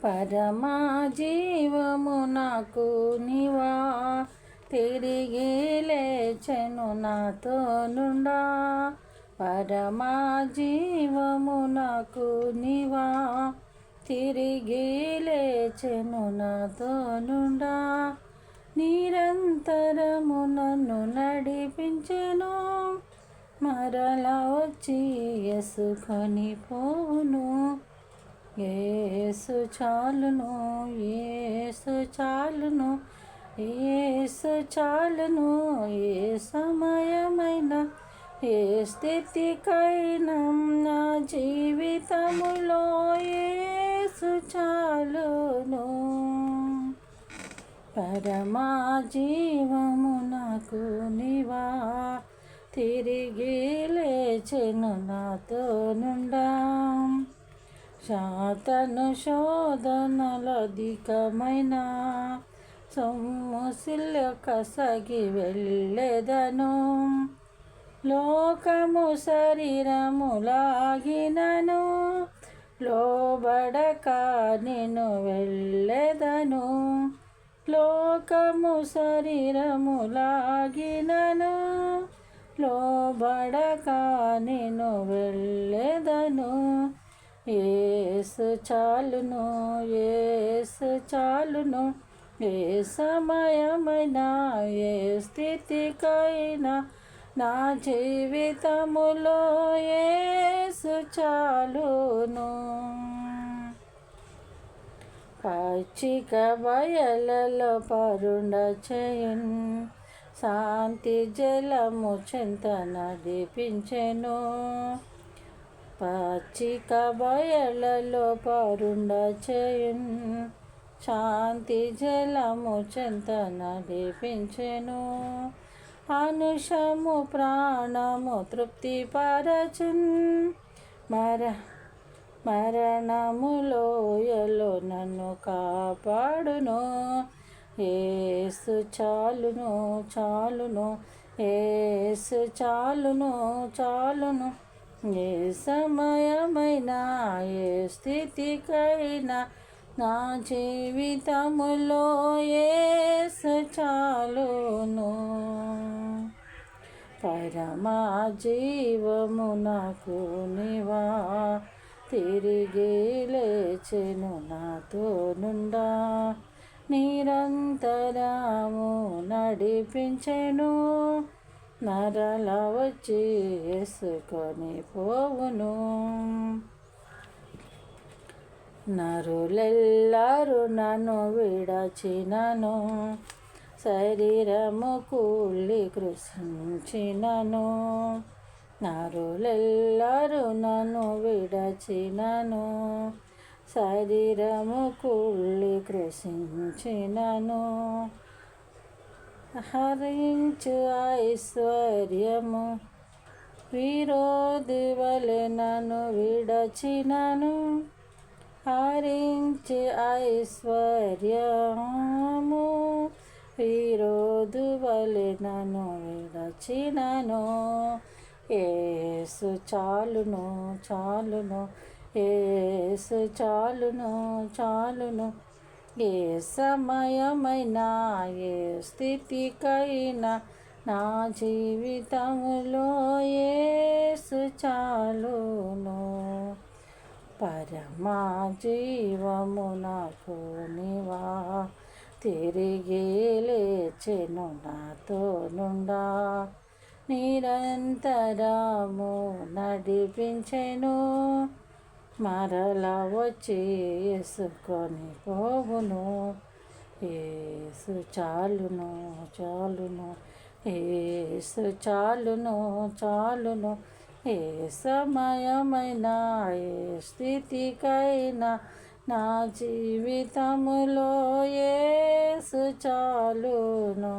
పరమా జీవము నాకు నీవా, తిరిగి లేచెను నాతో నుండా. పరమా జీవము నాకు నీవా, తిరిగి లేచెను నాతో నుండా. నిరంతరము నన్ను నడిపించెను, మరలా వచ్చి యేసుకొని పోవును. యేసు చాలును, యేసు చాలును, యేసు చాలును. ఏ సమయమైన ఏ స్థితికైనా నా జీవితములో యేసు చాలును. పరమా జీవము నాకు నీవా, తిరిగి లేచెను నాతో నుండా. శాతను శోధనలధికమైన సొమ్ముసిల్ల కసగి వెళ్ళెదను. లోకము శరీరములాగినను, లోబడక నేను వెళ్ళెదను. లోకము శరీరములాగినను, లోబడక నేను వెళ్ళెదను. యేసు చాలును, యేసు చాలును. ఏ సమయమైనా ఏ స్థితికైనా నా జీవితములో యేసు చాలును. పచ్చిక బయలలో పరుండ చేయున్, శాంతి జలము చెంత నడిపించెను. పచ్చిక బయలలో పరుండ చేయున్, శాంతి జలము చెంత నడిపించెను. అనుషము ప్రాణము తృప్తిపరచున్, మరణములోయలో నన్ను కాపాడును. యేసు చాలును, చాలును, యేసు చాలును, చాలును. ఏ సమయమైనా ఏ స్థితికైనా నా జీవితములో యేసు చాలును. పరమా జీవము నాకు నీవా, తిరిగి లేచెను నాతో నుండా. నిరంతరము నడిపించెను, మరలా వచ్చి యేసుకొని పోవును. నరులెల్లరూ నన్ను విడచినను, శరీరము కూలి కృషించినను. నరులెల్లరూ నన్ను విడచినను, శరీరము కూలి కృషించినను. హరించు ఐశ్వర్యము విరోధి వలె నన్ను విడచినను. హరించి ఐశ్వర్యము విరోధి వలె నన్ను విడచినను. యేసు చాలును, చాలును, యేసు చాలును, చాలును. ఏ సమయమైనా ఏ స్థితికైనా నా జీవితములో యేసు చాలును. పరమా జీవము నాకు నీవా, తిరిగి లేచెను నాతో నుండా. నిరంతరము నడిపించెను, మరలా వచ్చి యేసుకొని పోవును. యేసు చాలును, చాలును, యేసు చాలును, చాలును. ఏ సమయమైనా ఏ స్థితికైనా నా జీవితములో యేసు చాలును.